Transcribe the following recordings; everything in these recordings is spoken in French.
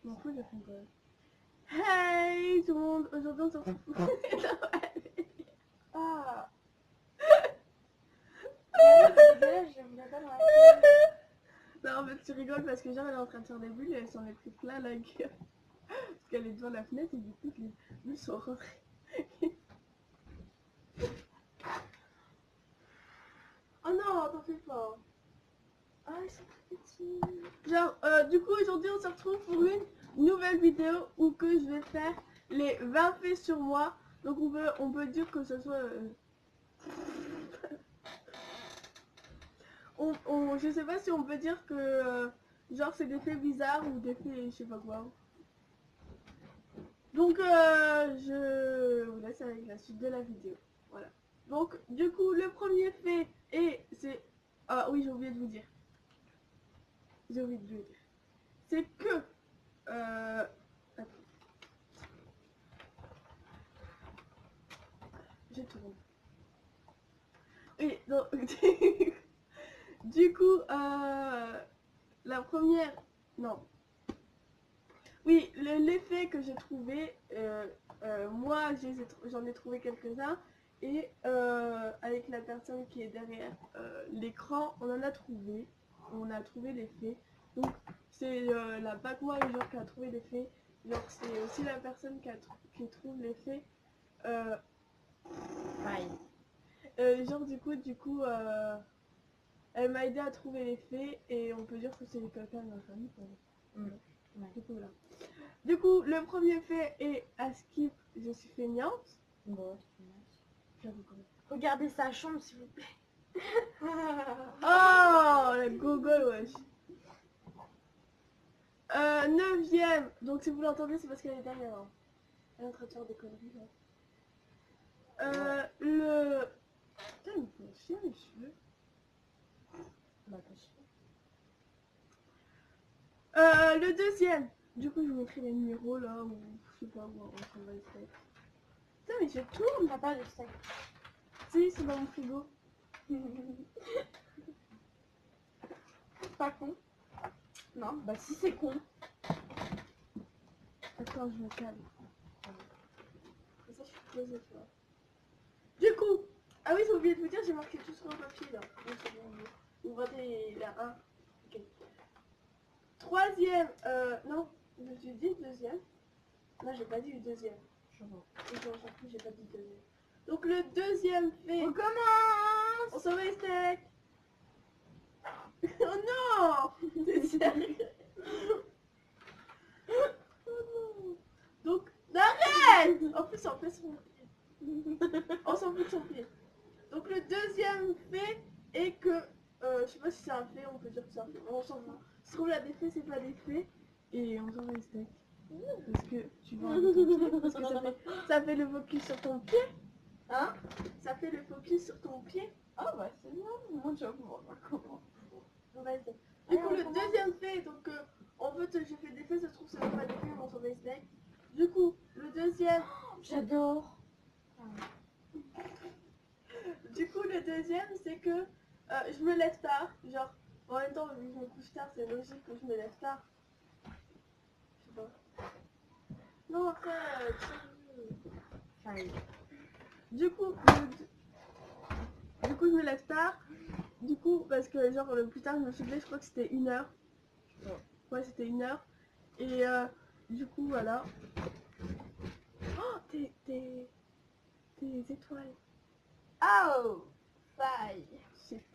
M'en fous, je rigole. Hey tout le monde, aujourd'hui on se retrouve. Ah. C'est dégueulasse, j'aime bien pas dans la tête. Non, en fait, tu rigoles parce que genre elle est en train de faire des bulles et elle s'en est pris plein la gueule. Parce qu'elle est devant la fenêtre et du coup les bulles sont rentrées. Oh non, t'en fais pas. Ah, ils sont très petits. Genre, du coup aujourd'hui on se retrouve pour une nouvelle vidéo où que je vais faire les 20 faits sur moi. Donc on peut dire que ce soit... je sais pas si on peut dire que genre c'est des faits bizarres ou des faits je sais pas quoi. Donc je vous laisse avec la suite de la vidéo. Voilà. Donc du coup le premier fait et c'est... Ah oui, j'ai oublié de vous dire. J'ai oublié de vous dire. C'est que... Attends. Je tourne. Et donc... Du coup, la première... Non. Oui, l'effet que j'ai trouvé, moi j'en ai trouvé quelques-uns. Et avec la personne qui est derrière l'écran, on en a trouvé. On a trouvé l'effet. Donc c'est la Bagua genre qui a trouvé l'effet. Genre c'est aussi la personne qui trouve l'effet. Genre du coup elle m'a aidé à trouver les faits et on peut dire que c'est quelqu'un de ma famille. Du coup, voilà. Du coup, le premier fait est à skip, je suis feignante. Bon, J'avoue quand même. regardez sa chambre, s'il vous plaît. Oh, la gogole, wesh. Neuvième, donc si vous l'entendez, c'est parce qu'elle est derrière. Hein. Elle est en train de faire des conneries là. Le. Putain, ils me font chier les cheveux. Bah, t'as chier. Le deuxième, du coup, je vous mettrai les numéros là, ou je sais pas, on s'en va essayer. Putain, mais je tourne. T'as pas de steak. Si, c'est dans mon frigo. Pas con. Non, bah si c'est con. Attends, je me calme. Comme ça, je suis posée, tu vois. Du coup, ah oui, j'ai oublié de vous dire, j'ai marqué tout sur un papier là. Donc, c'est bon, vous voyez la 1. Ok. Troisième, non, je suis dit deuxième. Là, j'ai pas dit le deuxième. Je vois. Et j'en plus, j'ai pas dit le deuxième. Donc, le deuxième fait. On commence. On s'en va les steaks. Oh non. T'es sérieux? Oh non. Donc, arrête. En plus, on fait son pied. On s'en fout de son pied. Donc le deuxième fait est que, je sais pas si c'est un fait, on peut dire que c'est un fait, on s'en fout. Se trouve là des faits, c'est pas des faits, et on s'en va les steaks. Parce que tu vas enlever ton pied, parce que ça fait le focus sur ton pied. Hein? Ça fait le focus sur ton pied. Ah bah c'est bien, moi je vois pas comment. On va les steaks. Du coup le deuxième fait, donc en fait j'ai fait des faits, ça se trouve c'est pas des faits, on s'en va les steaks. Du coup le deuxième... J'adore. Du coup, le deuxième, c'est que je me lève tard. Genre, en même temps, vu que je me couche tard, c'est logique que je me lève tard. Je sais pas. Non, après, du coup, je me lève tard. Du coup, parce que genre, le plus tard, je me suis levée, je crois que c'était 1h. Ouais, c'était 1h. Et du coup, voilà. Oh, tes étoiles. Oh, faille. Shit.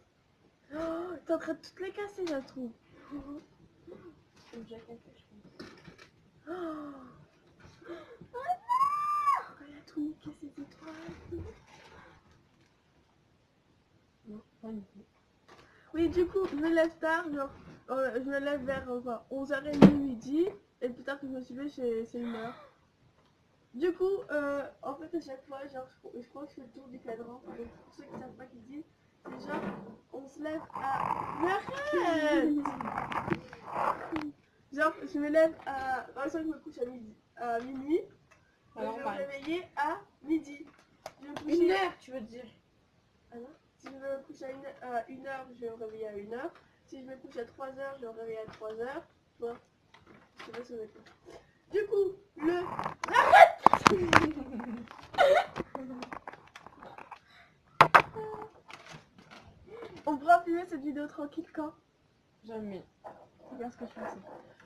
Oh, t'es en train de toutes les casser, je trouve. C'est déjà quelque chose. Oh, elle a tout niqué ses étoiles. Non, pas du tout. Oui, du coup, je me lève tard, genre, je me lève vers 11h30 midi, et plus tard que je me suis levée, c'est 1h. Du coup, en fait, à chaque fois, genre, je crois que je fais le tour du cadran. Donc, pour ceux qui ne savent pas cuisiner, c'est genre, on se lève à... Mais arrête. Genre, je me lève à... Par exemple, je me couche à minuit, et je vais me réveiller à midi. Je vais me coucher... 1h, tu veux dire? Ah non. Si je me couche à 1h, je vais me réveiller à 1h. Si je me couche à 3h, je vais me réveiller à 3h. Tu vois. sais pas si on est d'accord. Du coup, le... Arrête. On pourra filmer cette vidéo tranquille quand? Jamais. C'est bien ce que je pensais.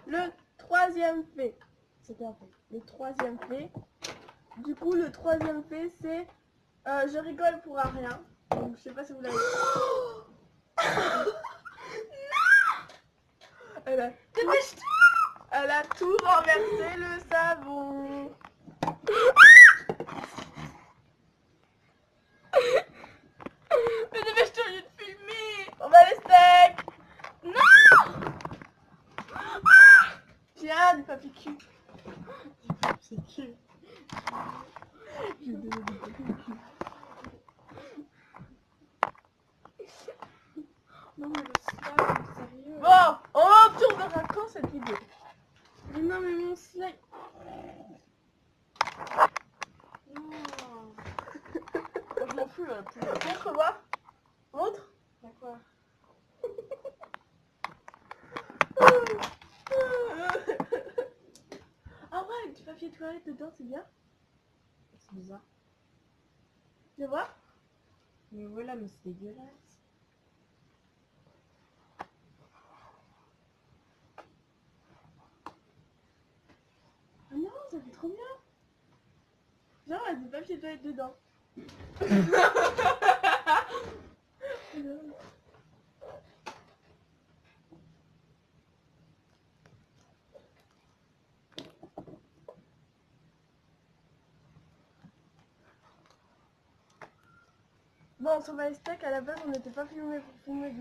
Le troisième fait. C'était un fait. Le troisième fait. Du coup, le troisième fait, c'est... je rigole pour un rien. Donc, je sais pas si vous l'avez... Elle a... Elle a tout renversé, le savon. Mais dépêche-toi, je vais te filmer. On va les steaks. Non. Tiens, du papier cul. C'est cul. Je vais donner du papier cul. Non mais le slime, sérieux. Bon, on tournera quand cette vidéo? Mais non mais mon slime. Non. Moi, je m'en fous là. Montre voir. Montre. D'accord. Ah ouais, avec du papier toilette dedans, c'est bien. C'est bizarre. Tu vois? Mais voilà, mais c'est dégueulasse. Ah non, ça fait trop bien. Genre, avec du papier toilette dedans. Bon, sur my steak, à la base, on n'était pas filmé pour filmer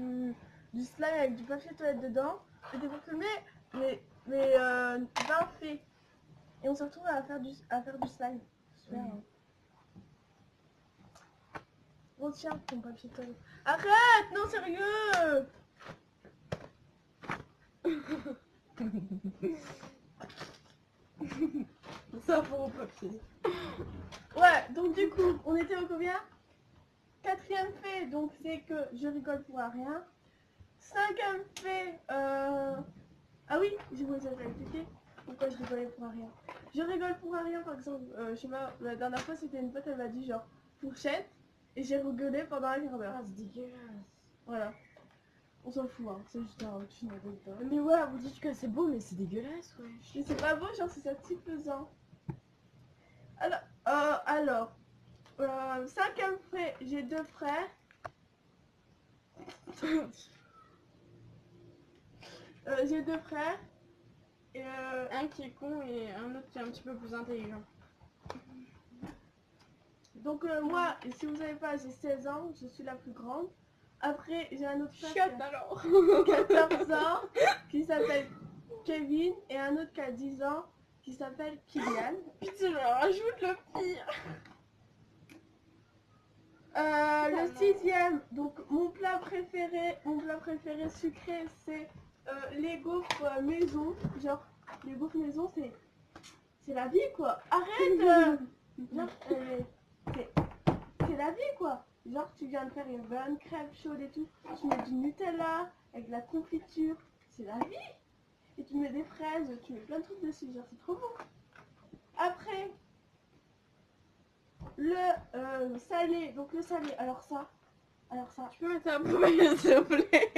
du slime avec du papier toilette dedans. C'était pour filmer, mais 20 faits. Et on se retrouve à faire du slime. Super. Hein. Retiens ton papier toilette. Arrête, non, sérieux. Ça pour au papier. Ouais, donc du coup, on était au combien? Quatrième fait, donc c'est que je rigole pour un rien. Cinquième fait, ah oui, je vous ai expliqué pourquoi je rigolais pour un rien. Je rigole pour un rien, par exemple, je sais pas, la dernière fois c'était une pote, elle m'a dit genre fourchette, et j'ai rigolé pendant un quart d'heure. Ah, c'est dégueulasse. Voilà. On s'en fout, hein, c'est juste un petit résultat. Mais ouais, vous dites que c'est beau, mais c'est dégueulasse, ouais. Mais c'est pas beau, genre c'est satisfaisant. Alors, cinquième fait, j'ai deux frères. J'ai deux frères. Et Un qui est con et un autre qui est un petit peu plus intelligent. donc moi, si vous savez pas, j'ai 16 ans, je suis la plus grande. Après, j'ai un autre frère Chiotte qui alors. a 14 ans, qui s'appelle Kevin, et un autre qui a 10 ans, qui s'appelle Kylian. Putain, je rajoute le pire. Le sixième, donc mon plat préféré sucré, c'est les gaufres maison. Genre, les gaufres maison, c'est la vie, quoi. Arrête genre, c'est la vie, quoi. Genre, tu viens de faire une bonne crêpe chaude et tout. Tu mets du Nutella avec de la confiture. C'est la vie. Et tu mets des fraises, tu mets plein de trucs dessus. Genre, c'est trop bon. Après, le salé. Donc, le salé, alors ça. Tu peux mettre un poubelle, s'il te plaît.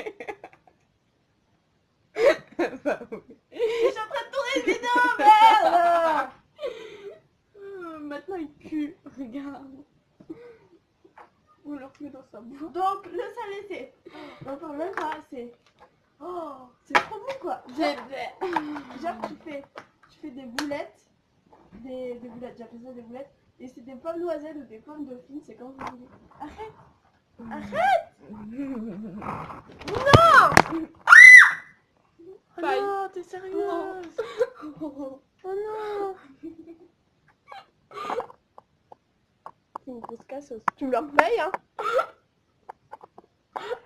Bah oui. Je suis en train de tourner une vidéo, merde. Maintenant il pue, regarde. On le remet dans sa bouche. Donc, le salé, c'est... On parle même pas, c'est... Oh, c'est trop bon, quoi. Genre, tu fais des boulettes. Des boulettes, j'appelle ça des boulettes. Et c'est des pommes noisettes ou des pommes dauphines, c'est comme vous voulez. Arrête. Arrête. Non. Oh Bye. non, t'es sérieuse? Oh non. C'est une grosse casseuse. Tu me le repayes, hein?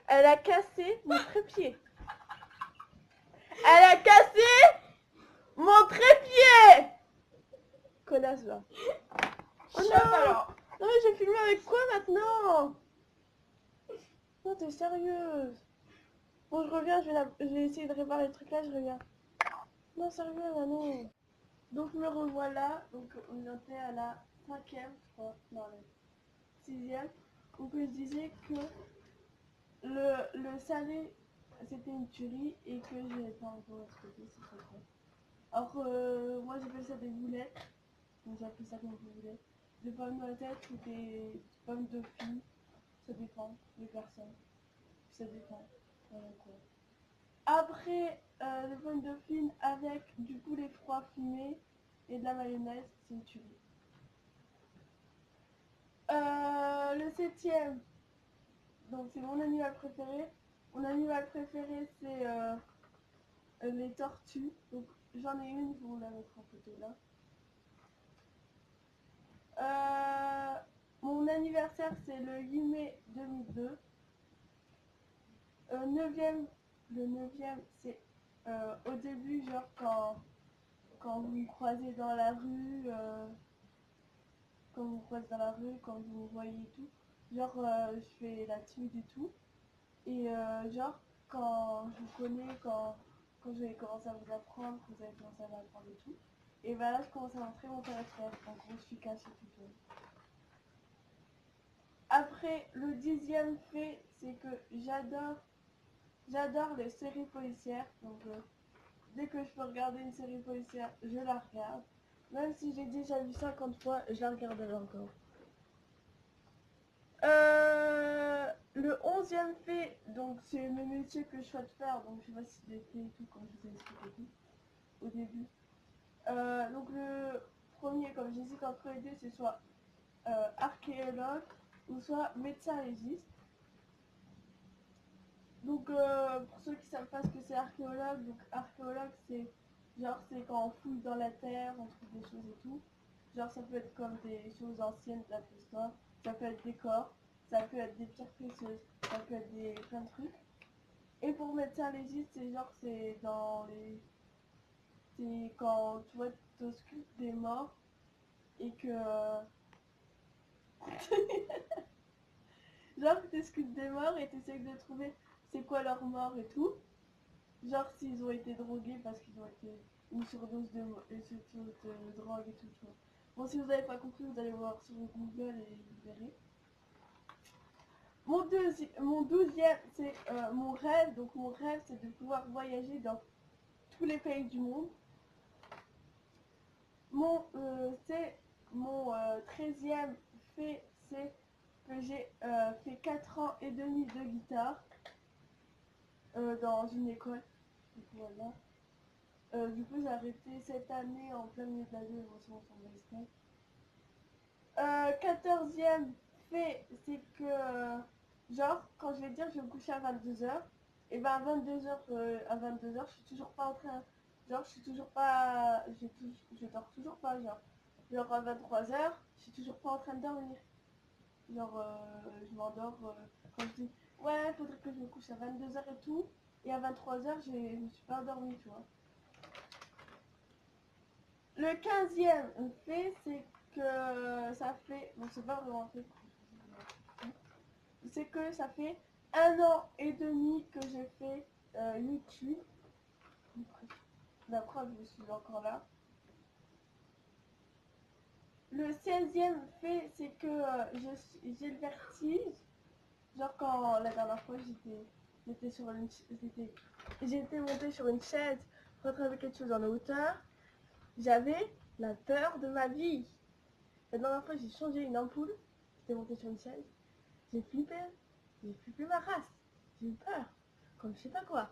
Elle a cassé mon trépied. Elle a cassé mon trépied. Connasse, là. Oh Chiotte non. alors. Non mais j'ai filmé avec quoi maintenant? Non, t'es sérieuse? Bon, je reviens, je vais essayer de réparer le truc là, je reviens. Non. non, sérieux, Manon. Donc me revoilà, donc on était à la 5e, je crois, non, la 6e. Donc je disais que le salé c'était une tuerie et que j'ai pas encore expliqué c'est quoi. Alors moi j'appelle ça des boulettes, donc j'appelle ça comme vous voulez. Des pommes de tête ou des pommes dauphines, ça dépend des personnes, ça dépend. Voilà quoi. Après les pommes dauphines avec du poulet froid fumé et de la mayonnaise, c'est une tuerie. Le 7e, donc c'est mon animal préféré. Mon animal préféré c'est les tortues. Donc j'en ai une, je vous la mettre en photo là. Mon anniversaire c'est le 8 mai 2002. 9e, le 9e c'est au début genre quand vous me croisez dans la rue, quand vous me croisez dans la rue, quand vous me voyez et tout. Genre je fais la timide et tout. Et genre, quand je vous connais, quand j'ai commencé à vous apprendre, que vous avez commencé à m'apprendre et tout, et ben là, je commence à montrer mon caractère. En gros, je suis cachée tout le temps. Après, le 10e fait, c'est que j'adore les séries policières. Donc, dès que je peux regarder une série policière, je la regarde. Même si j'ai déjà vu 50 fois, je la regarderai encore. Le 11e fait, donc c'est mes métiers que je souhaite faire, donc je sais pas si je l'ai fait et tout, comme je vous ai expliqué tout au début. Donc le premier, comme j'hésite entre les deux, c'est soit archéologue ou soit médecin légiste. Donc pour ceux qui savent pas ce que c'est archéologue, donc archéologue c'est genre c'est quand on fouille dans la terre, on trouve des choses et tout. Genre ça peut être comme des choses anciennes de la préhistoire, ça peut être des corps, ça peut être des pierres précieuses, ça peut être des plein de trucs. Et pour médecin légiste, c'est genre c'est dans les. C'est quand tu vois t'auscultes des morts et que. Genre t'auscultes des morts et t'essayes de trouver c'est quoi leur mort et tout. Genre s'ils ont été drogués parce qu'ils ont été une surdose de drogue et tout, tu vois. Bon, si vous n'avez pas compris, vous allez voir sur Google et vous verrez. Mon 12e, c'est mon rêve. Donc mon rêve, c'est de pouvoir voyager dans tous les pays du monde. C'est mon 13e fait, c'est que j'ai fait 4 ans et demi de guitare dans une école. Donc, voilà. Du coup, j'ai arrêté cette année en plein milieu de l'année, heureusement, on s'en va. 14e fait, c'est que, genre, quand je vais dire je vais me coucher à 22h, et ben à 22h, je suis toujours pas en train, genre, je suis toujours pas, je dors toujours pas, genre à 23h, je suis toujours pas en train de dormir. Genre, je m'endors quand je dis, ouais, faudrait que je me couche à 22h et tout, et à 23h, je me suis pas endormie, tu vois. Le 15e fait, c'est que ça fait, bon c'est pas vraiment fait, c'est que ça fait 1 an et demi que j'ai fait YouTube. La preuve, je suis encore là. Le 16e fait, c'est que j'ai le vertige. Genre quand la dernière fois j'étais sur une j'étais montée sur une chaise pour attraper quelque chose en hauteur. J'avais la peur de ma vie. La dernière fois j'ai changé une ampoule. J'étais montée sur une chaise. J'ai flippé. J'ai flippé ma race. J'ai eu peur. Comme je sais pas quoi.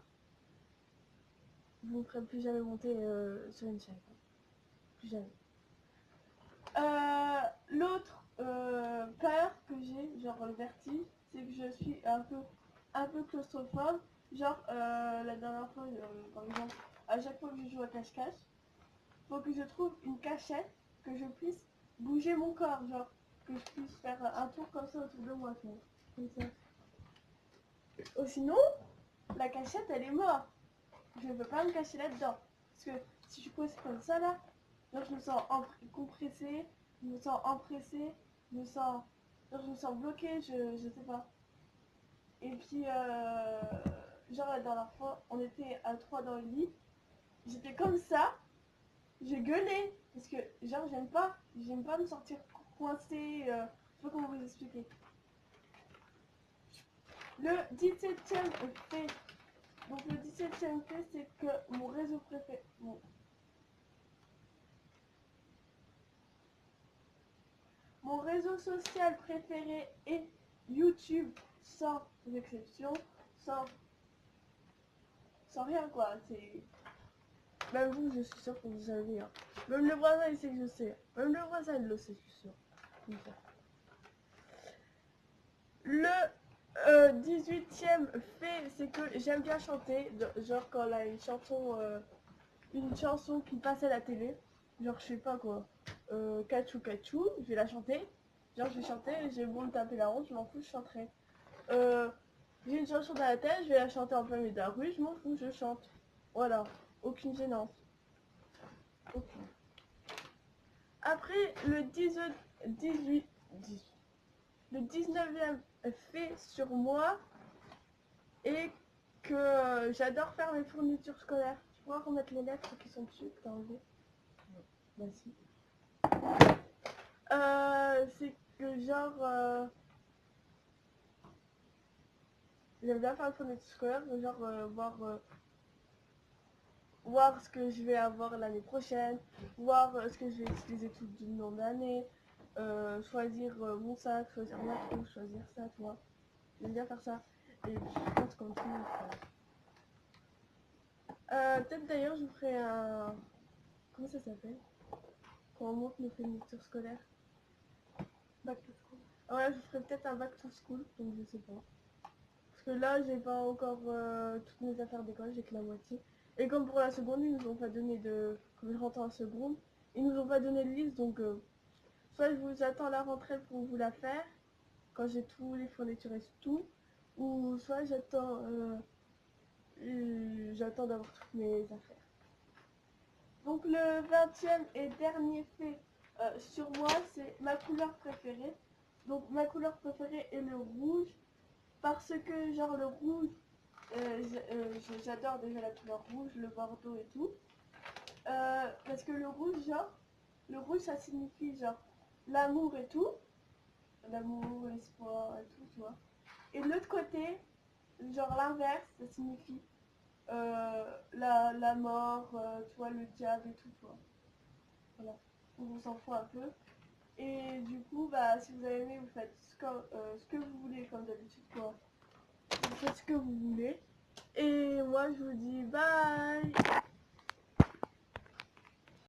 Vous ne ferez plus jamais monter sur une chaise. Plus jamais. L'autre peur que j'ai, genre le vertige, c'est que je suis un peu claustrophobe. Genre la dernière fois, par exemple, à chaque fois que je joue à cache-cache, faut que je trouve une cachette que je puisse bouger mon corps, genre que je puisse faire un tour comme ça autour de moi, comme ça. Ou sinon, la cachette elle est morte. Je ne peux pas me cacher là-dedans. Parce que si je pose comme ça là, genre, je me sens compressée, je me sens empressée, je me sens bloquée, je sais pas. Et puis, genre la dernière fois, on était à 3 dans le lit. j'étais comme ça, j'ai gueulé. Parce que, genre, j'aime pas me sentir coincée. Je sais pas comment vous expliquer. Le 17e fait. Donc, le 17e fait, c'est que mon réseau préféré. Mon réseau social préféré est YouTube, sans exception, sans rien quoi. C'est. Même vous, je suis sûre que vous savez. Hein. Même le voisin, il sait que je sais. Même le voisin, il le sait, je suis sûre. Le 18e fait, c'est que j'aime bien chanter. Genre quand on a une chanson qui passe à la télé. Genre, je sais pas quoi. Kachou Kachou, je vais la chanter. Genre, je vais chanter, j'ai beau me taper la honte, je m'en fous, je chanterai. J'ai une chanson dans la tête, je vais la chanter en plein milieu de la rue, je m'en fous, je chante. Voilà, aucune gênance. Aucune. Après, le 19e fait sur moi et que j'adore faire mes fournitures scolaires. Tu pourras remettre les lettres qui sont dessus, que t'as enlevé. Bah si. C'est que genre... j'aime bien faire les fournitures scolaires, genre voir ce que je vais avoir l'année prochaine, voir ce que je vais utiliser tout du long d'année, choisir mon sac, choisir ma trousse, choisir ça, tu vois. J'aime bien faire ça. Et je pense comme tout le monde. Peut-être d'ailleurs je vous ferai un... Comment ça s'appelle? Quand on monte nos fournitures scolaires. Back to school. Ouais, je ferai peut-être un back to school, donc je sais pas. Parce que là, j'ai pas encore toutes mes affaires d'école, j'ai que la moitié. Et comme pour la seconde, ils nous ont pas donné de... Comme je rentre en seconde, ils nous ont pas donné de liste, donc... soit je vous attends la rentrée pour vous la faire, quand j'ai tous les fournitures et tout, ou soit j'attends d'avoir toutes mes affaires. Donc le 20e et dernier fait sur moi, c'est ma couleur préférée. Donc ma couleur préférée est le rouge, parce que genre le rouge, j'adore déjà la couleur rouge, le bordeaux et tout. Parce que le rouge ça signifie genre l'amour et tout. L'amour, l'espoir et tout, tu vois. Et de l'autre côté, genre l'inverse, ça signifie la mort, tu vois, le diable et tout, tu vois. Voilà, on s'en fout un peu. Et du coup, bah, si vous avez aimé, vous faites ce que vous voulez, comme d'habitude, quoi. Vous faites ce que vous voulez. Et moi, je vous dis bye.